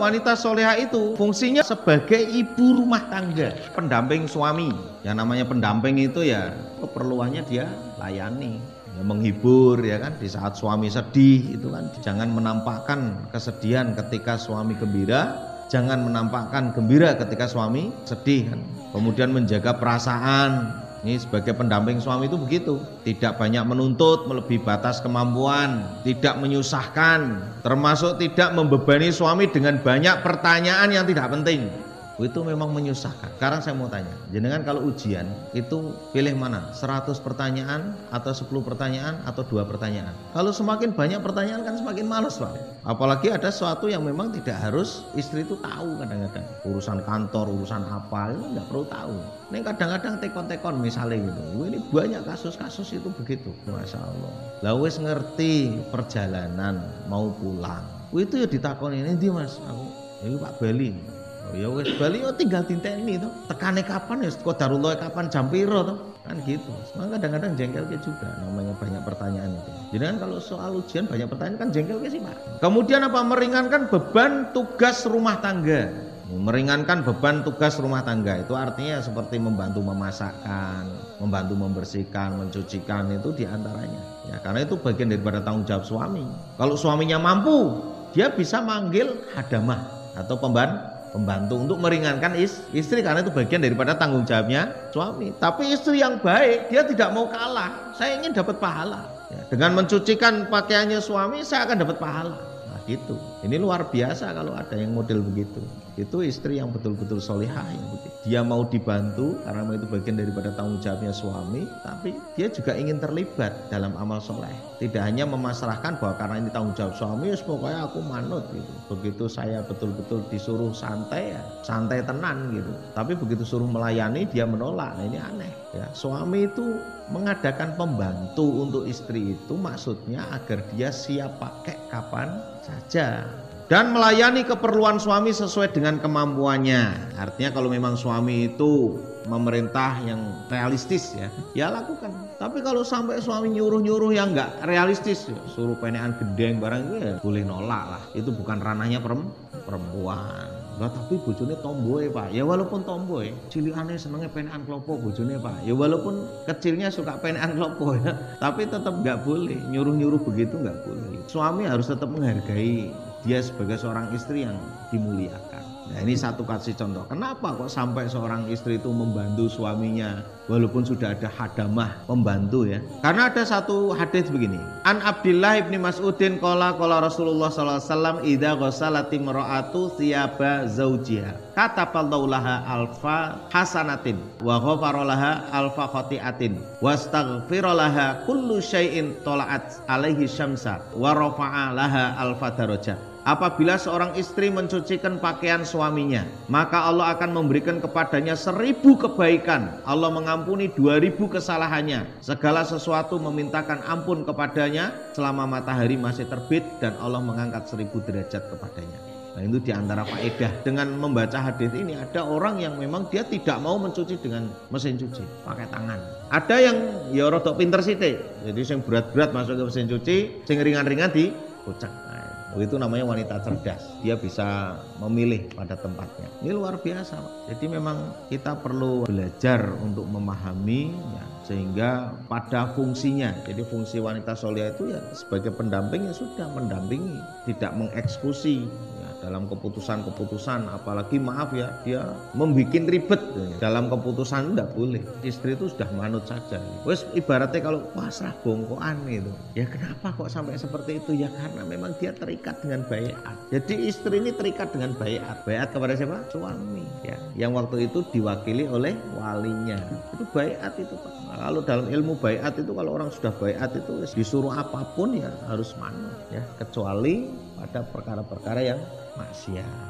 wanita soleha itu fungsinya sebagai ibu rumah tangga, pendamping suami. Yang namanya pendamping itu ya keperluannya dia layani, ya, menghibur ya kan di saat suami sedih itu kan. Jangan menampakkan kesedihan ketika suami gembira, jangan menampakkan gembira ketika suami sedih kan. Kemudian menjaga perasaan. Ini sebagai pendamping suami itu begitu, tidak banyak menuntut melebihi batas kemampuan, tidak menyusahkan, termasuk tidak membebani suami dengan banyak pertanyaan yang tidak penting. Itu memang menyusahkan. Sekarang saya mau tanya, jenengan kalau ujian itu pilih mana? 100 pertanyaan atau 10 pertanyaan atau 2 pertanyaan? Kalau semakin banyak pertanyaan kan semakin males, Pak. Apalagi ada sesuatu yang memang tidak harus istri itu tahu kadang-kadang. Urusan kantor, urusan apa, itu nggak perlu tahu. Ini kadang-kadang tekon-tekon misalnya gitu. Ini banyak kasus-kasus itu begitu. Masya Allah. Lah wis ngerti perjalanan mau pulang. Itu ya ditakoni ini dia Mas. Aku, ini Pak Bali. Oh ya wis Bali yo tinggal tinteni to. Tekane kapan ya qadarullah kapan jam piro to. Kan gitu. Memang kadang-kadang jengkel juga namanya banyak pertanyaan itu. Jadi kan kalau soal ujian banyak pertanyaan kan jengkel sih Pak. Kemudian apa? Meringankan beban tugas rumah tangga. Meringankan beban tugas rumah tangga itu artinya seperti membantu memasakkan, membantu membersihkan, mencucikan itu diantaranya. Ya karena itu bagian daripada tanggung jawab suami. Kalau suaminya mampu, dia bisa manggil hadamah atau pembantu untuk meringankan istri karena itu bagian daripada tanggung jawabnya suami. Tapi istri yang baik dia tidak mau kalah. Saya ingin dapat pahala. Ya, dengan mencucikan pakaiannya suami saya akan dapat pahala. Nah gitu. Ini luar biasa kalau ada yang model begitu. Itu istri yang betul-betul solihah yang begitu. Dia mau dibantu karena itu bagian daripada tanggung jawabnya suami, tapi dia juga ingin terlibat dalam amal soleh. Tidak hanya memasrahkan bahwa karena ini tanggung jawab suami, ya pokoknya aku manut gitu. Begitu saya betul-betul disuruh santai, ya santai tenan gitu. Tapi begitu suruh melayani dia menolak. Nah ini aneh. Ya, suami itu mengadakan pembantu untuk istri itu maksudnya agar dia siap pakai kapan saja. Dan melayani keperluan suami sesuai dengan kemampuannya. Artinya kalau memang suami itu memerintah yang realistis ya lakukan. Tapi kalau sampai suami nyuruh-nyuruh yang enggak realistis, ya, suruh penekan gendeng barang itu ya boleh nolak lah. Itu bukan ranahnya perempuan. Lah tapi bojone tomboy Pak. Ya walaupun tomboy, cilikane senenge penekan klopo bojone Pak. Ya walaupun kecilnya suka penekan klopo ya, tapi tetap enggak boleh nyuruh-nyuruh begitu, enggak boleh. Suami harus tetap menghargai dia sebagai seorang istri yang dimuliakan. Nah ini satu kasih contoh. Kenapa kok sampai seorang istri itu membantu suaminya walaupun sudah ada hadamah pembantu ya? Karena ada satu hadis begini. An Abdillah ibni Mas'udin qala Rasulullah sallallahu alaihi wasallam idza ghasalati imra'atu thiyaba zawjiha kataballahu laha alfa hasanatin wa ghafara laha alfa khati'atin wastaghfira laha kullu syai'in tala'at alaihi syamsa wa rafa'a laha alfa darajat. Apabila seorang istri mencucikan pakaian suaminya, maka Allah akan memberikan kepadanya 1000 kebaikan. Allah mengampuni 2000 kesalahannya. Segala sesuatu memintakan ampun kepadanya selama matahari masih terbit dan Allah mengangkat 1000 derajat kepadanya. Nah itu diantara faedah dengan membaca hadis ini. Ada orang yang memang dia tidak mau mencuci dengan mesin cuci, pakai tangan. Ada yang ya rada pinter sithik. Jadi yang berat-berat masuk ke mesin cuci, yang ringan-ringan dikocak. Itu namanya wanita cerdas. Dia bisa memilih pada tempatnya. Ini luar biasa Pak. Jadi memang kita perlu belajar untuk memahami ya, sehingga pada fungsinya. Jadi fungsi wanita solihah itu ya sebagai pendamping ya sudah mendampingi, tidak mengeksekusi ya, dalam keputusan-keputusan. Apalagi maaf ya dia membuat ribet ya. Dalam keputusan tidak boleh. Istri itu sudah manut saja. Wes ibaratnya kalau pasrah bongkoan gitu. Ya kenapa kok sampai seperti itu? Ya karena memang dia terikat dengan baiat. Jadi istri ini terikat dengan baiat. Baiat kepada siapa? Suami ya. Yang waktu itu diwakili oleh walinya. Itu baiat itu Pak. Nah, kalau dalam ilmu baiat itu kalau orang sudah baiat itu disuruh apapun ya harus manut ya, kecuali pada perkara-perkara yang maksiat.